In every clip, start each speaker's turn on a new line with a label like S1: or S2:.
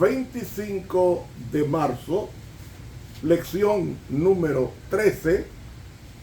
S1: 25 de marzo, lección número 13,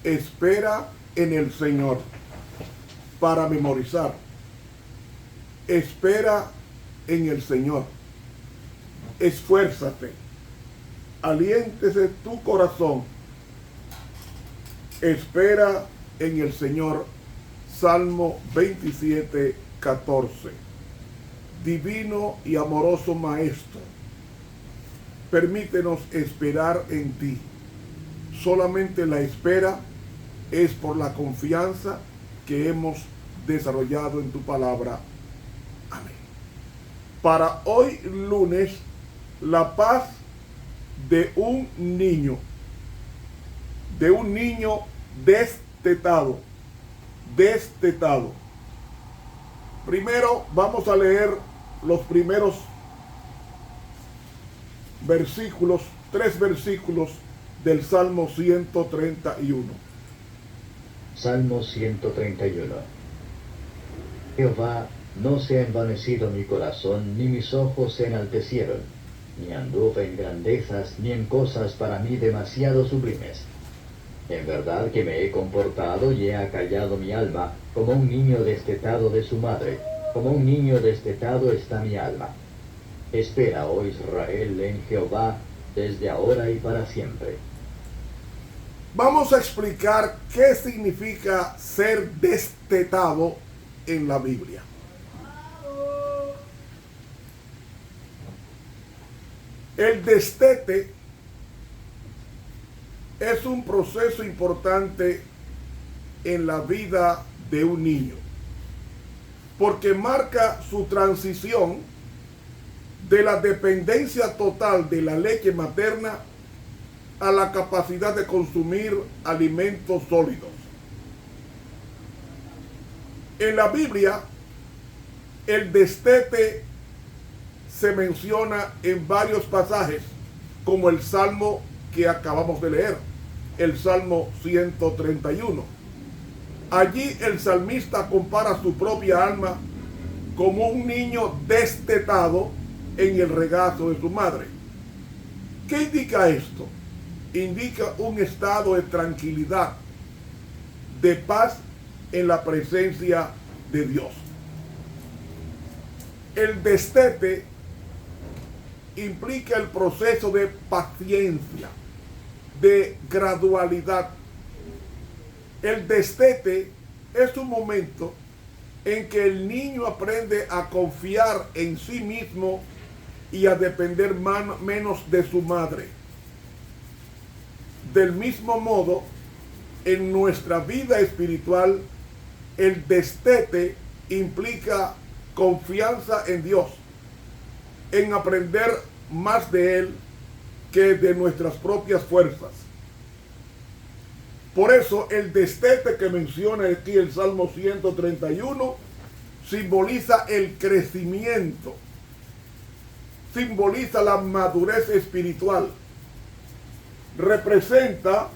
S1: espera en el Señor. Para memorizar, espera en el Señor. Esfuérzate, aliéntese tu corazón. Espera en el Señor. Salmo 27, 14. Divino y amoroso Maestro, permítenos esperar en ti. Solamente la espera es por la confianza que hemos desarrollado en tu palabra. Amén. Para hoy lunes, la paz de un niño destetado. Primero vamos a leer los primeros versículos, 3 versículos del Salmo 131.
S2: Salmo 131. Jehová, no se ha envanecido mi corazón, ni mis ojos se enaltecieron, ni anduve en grandezas, ni en cosas para mí demasiado sublimes. En verdad que me he comportado y he acallado mi alma, como un niño destetado de su madre, como un niño destetado está mi alma. Espera, oh Israel, en Jehová, desde ahora y para siempre.
S1: Vamos a explicar qué significa ser destetado en la Biblia. El destete es un proceso importante en la vida de un niño, porque marca su transición de la dependencia total de la leche materna a la capacidad de consumir alimentos sólidos. En la Biblia, el destete se menciona en varios pasajes, como el Salmo que acabamos de leer, el Salmo 131. Allí el salmista compara su propia alma como un niño destetado en el regazo de su madre. ¿Qué indica esto? Indica un estado de tranquilidad, de paz en la presencia de Dios. El destete implica el proceso de paciencia, de gradualidad. El destete es un momento en que el niño aprende a confiar en sí mismo y a depender menos de su madre. Del mismo modo, en nuestra vida espiritual, el destete implica confianza en Dios, en aprender más de Él que de nuestras propias fuerzas. Por eso el destete que menciona aquí el Salmo 131 simboliza el crecimiento, simboliza la madurez espiritual, representa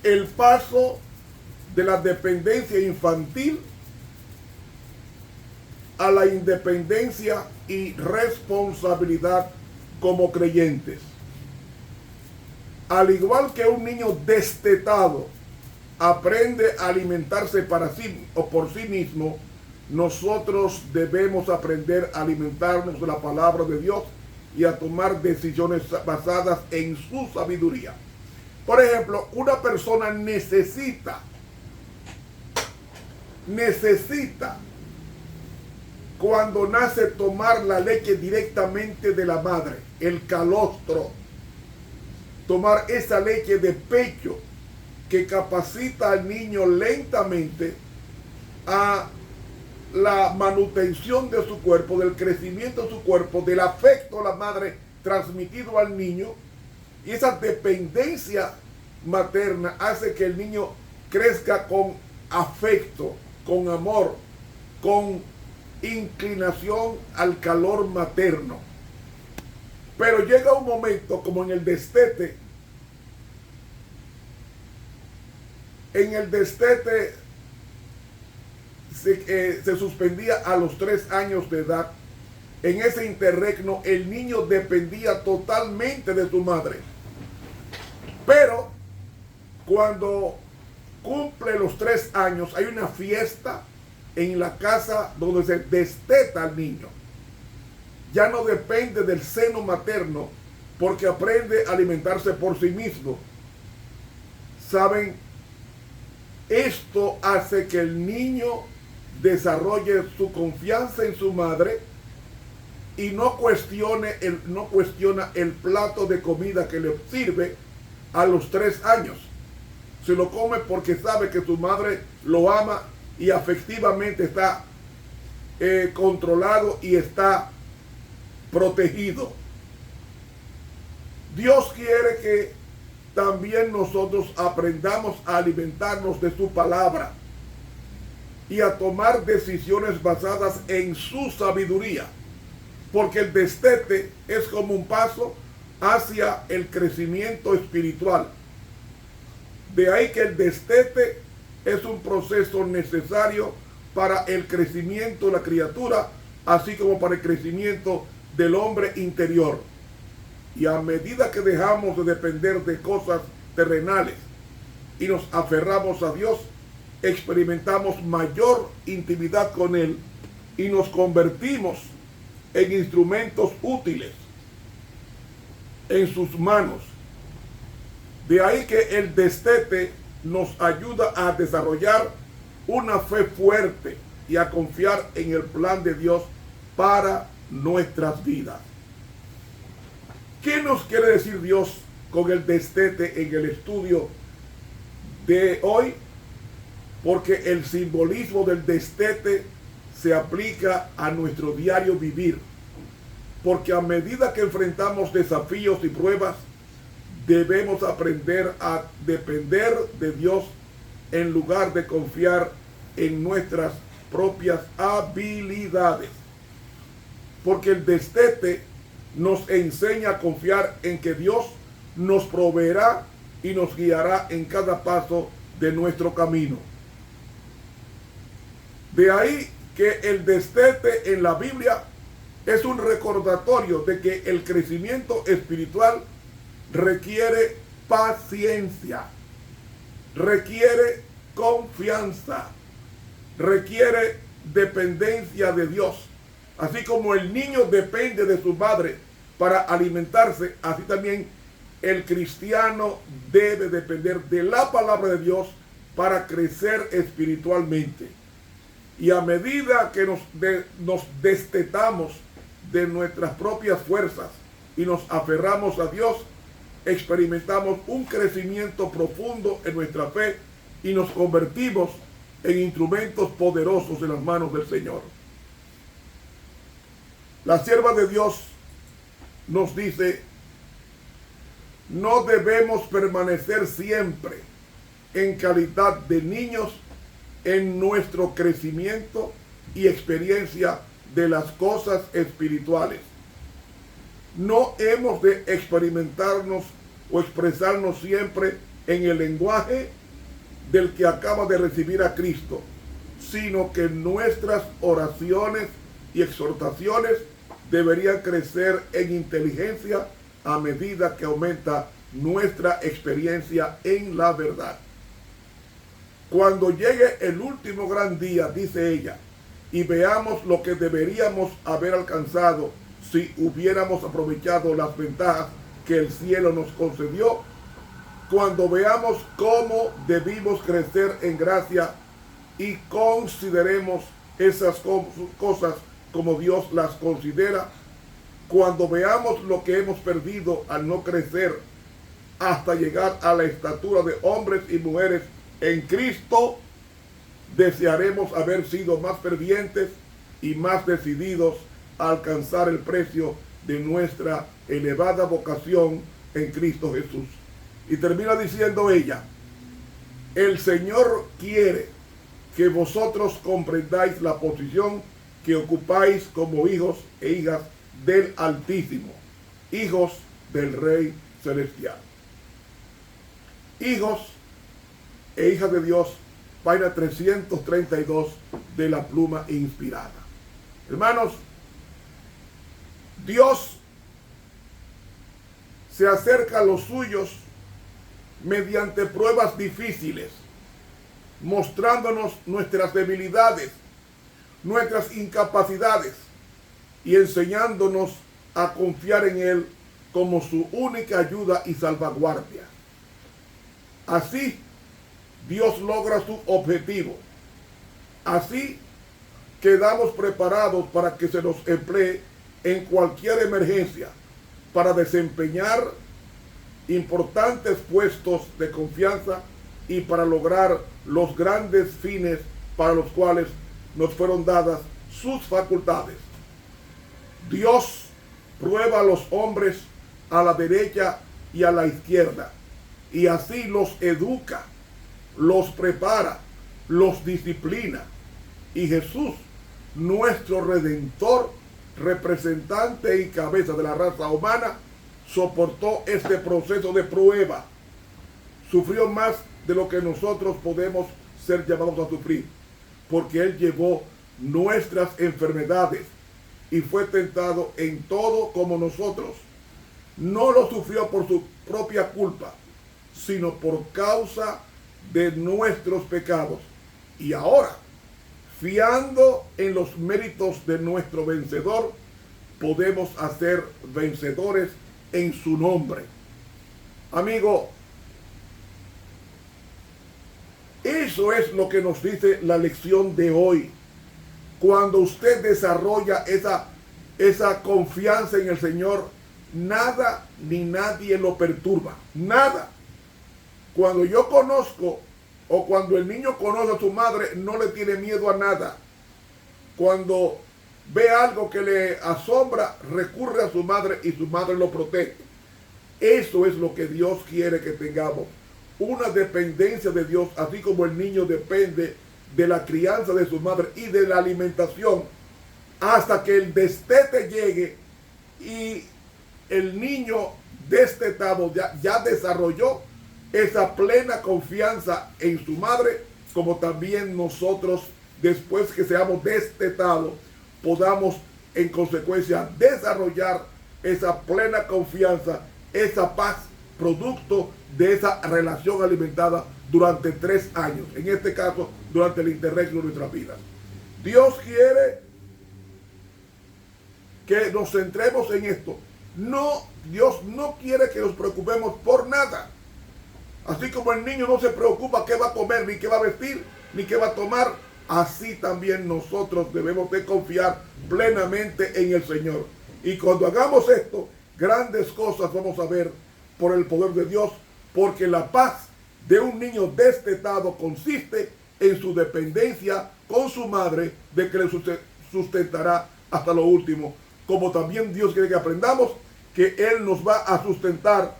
S1: el paso de la dependencia infantil a la independencia y responsabilidad como creyentes. Al igual que un niño destetado aprende a alimentarse para sí o por sí mismo, nosotros debemos aprender a alimentarnos de la palabra de Dios y a tomar decisiones basadas en su sabiduría. Por ejemplo, una persona necesita cuando nace tomar la leche directamente de la madre, el calostro, tomar esa leche de pecho que capacita al niño lentamente a la manutención de su cuerpo, del crecimiento de su cuerpo, del afecto a la madre transmitido al niño, y esa dependencia materna hace que el niño crezca con afecto, con amor, con inclinación al calor materno. Pero llega un momento, como en el destete, se suspendía a los 3 años de edad. En ese interregno el niño dependía totalmente de su madre. Pero cuando cumple los 3 años hay una fiesta en la casa donde se desteta al niño. Ya no depende del seno materno porque aprende a alimentarse por sí mismo. ¿Saben? Esto hace que el niño desarrolle su confianza en su madre y no cuestiona el plato de comida que le sirve a los 3 años. Se lo come porque sabe que su madre lo ama y afectivamente está controlado y está protegido. Dios quiere que también nosotros aprendamos a alimentarnos de su palabra y a tomar decisiones basadas en su sabiduría, porque el destete es como un paso hacia el crecimiento espiritual. De ahí que el destete es un proceso necesario para el crecimiento de la criatura, así como para el crecimiento del hombre interior. Y a medida que dejamos de depender de cosas terrenales y nos aferramos a Dios, experimentamos mayor intimidad con Él y nos convertimos en instrumentos útiles en sus manos. De ahí que el destete nos ayuda a desarrollar una fe fuerte y a confiar en el plan de Dios para nuestras vidas. ¿Qué nos quiere decir Dios con el destete en el estudio de hoy? Porque el simbolismo del destete se aplica a nuestro diario vivir. Porque a medida que enfrentamos desafíos y pruebas, debemos aprender a depender de Dios en lugar de confiar en nuestras propias habilidades. Porque el destete nos enseña a confiar en que Dios nos proveerá y nos guiará en cada paso de nuestro camino. De ahí que el destete en la Biblia es un recordatorio de que el crecimiento espiritual requiere paciencia, requiere confianza, requiere dependencia de Dios. Así como el niño depende de su madre para alimentarse, así también el cristiano debe depender de la palabra de Dios para crecer espiritualmente. Y a medida que nos destetamos de nuestras propias fuerzas y nos aferramos a Dios, experimentamos un crecimiento profundo en nuestra fe y nos convertimos en instrumentos poderosos en las manos del Señor. La sierva de Dios nos dice, no debemos permanecer siempre en calidad de niños en nuestro crecimiento y experiencia de las cosas espirituales. No hemos de experimentarnos o expresarnos siempre en el lenguaje del que acaba de recibir a Cristo, sino que nuestras oraciones y exhortaciones deberían crecer en inteligencia a medida que aumenta nuestra experiencia en la verdad. Cuando llegue el último gran día, dice ella, y veamos lo que deberíamos haber alcanzado si hubiéramos aprovechado las ventajas que el cielo nos concedió, cuando veamos cómo debimos crecer en gracia y consideremos esas cosas como Dios las considera, cuando veamos lo que hemos perdido al no crecer hasta llegar a la estatura de hombres y mujeres en Cristo, desearemos haber sido más fervientes y más decididos a alcanzar el precio de nuestra elevada vocación en Cristo Jesús. Y termina diciendo ella, el Señor quiere que vosotros comprendáis la posición que ocupáis como hijos e hijas del Altísimo, hijos del Rey Celestial. Hijos e hijas de Dios página 332 de la pluma inspirada. Hermanos, Dios se acerca a los suyos mediante pruebas difíciles, mostrándonos nuestras debilidades, nuestras incapacidades y enseñándonos a confiar en Él como su única ayuda y salvaguardia. Así, Dios logra su objetivo. Así, quedamos preparados para que se nos emplee en cualquier emergencia para desempeñar importantes puestos de confianza y para lograr los grandes fines para los cuales nos fueron dadas sus facultades. Dios prueba a los hombres a la derecha y a la izquierda, y así los educa, los prepara, los disciplina. Y Jesús, nuestro Redentor, representante y cabeza de la raza humana, soportó este proceso de prueba. Sufrió más de lo que nosotros podemos ser llamados a sufrir, porque Él llevó nuestras enfermedades y fue tentado en todo como nosotros. No lo sufrió por su propia culpa, sino por causa de nuestros pecados. Y ahora, fiando en los méritos de nuestro vencedor, podemos hacer vencedores en su nombre. Amigo, eso es lo que nos dice la lección de hoy. Cuando usted desarrolla esa confianza en el Señor, nada ni nadie lo perturba. Nada. Cuando yo conozco, o cuando el niño conoce a su madre, no le tiene miedo a nada. Cuando ve algo que le asombra, recurre a su madre y su madre lo protege. Eso es lo que Dios quiere que tengamos. Una dependencia de Dios, así como el niño depende de la crianza de su madre y de la alimentación, hasta que el destete llegue y el niño destetado ya desarrolló esa plena confianza en su madre, como también nosotros, después que seamos destetados, podamos en consecuencia desarrollar esa plena confianza, esa paz, producto de esa relación alimentada durante 3 años, en este caso durante el interregno de nuestras vidas. Dios quiere que nos centremos en esto. No, Dios no quiere que nos preocupemos por nada. Así como el niño no se preocupa qué va a comer, ni qué va a vestir, ni qué va a tomar, así también nosotros debemos de confiar plenamente en el Señor. Y cuando hagamos esto, grandes cosas vamos a ver por el poder de Dios, porque la paz de un niño destetado consiste en su dependencia con su madre, de que le sustentará hasta lo último. Como también Dios quiere que aprendamos que Él nos va a sustentar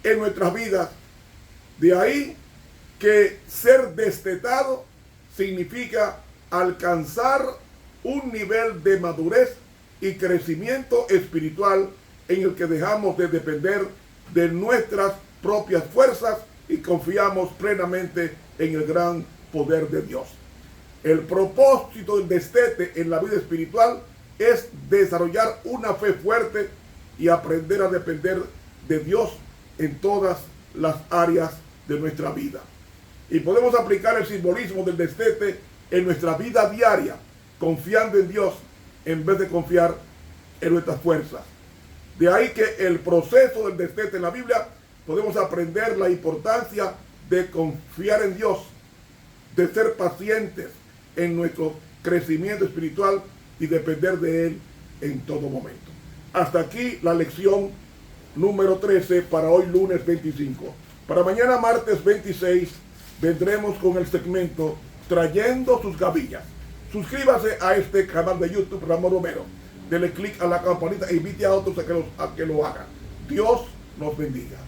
S1: en nuestras vidas. De ahí que ser destetado significa alcanzar un nivel de madurez y crecimiento espiritual en el que dejamos de depender de nuestras propias fuerzas y confiamos plenamente en el gran poder de Dios. El propósito del destete en la vida espiritual es desarrollar una fe fuerte y aprender a depender de Dios en todas las áreas de nuestra vida. Y podemos aplicar el simbolismo del destete en nuestra vida diaria, confiando en Dios en vez de confiar en nuestras fuerzas. De ahí que el proceso del destete en la Biblia podemos aprender la importancia de confiar en Dios, de ser pacientes en nuestro crecimiento espiritual y depender de Él en todo momento. Hasta aquí la lección número 13 para hoy lunes 25. Para mañana martes 26 vendremos con el segmento Trayendo sus gavillas. Suscríbase a este canal de YouTube, Ramón Romero. Dele clic a la campanita e invite a otros a que lo hagan. Dios nos bendiga.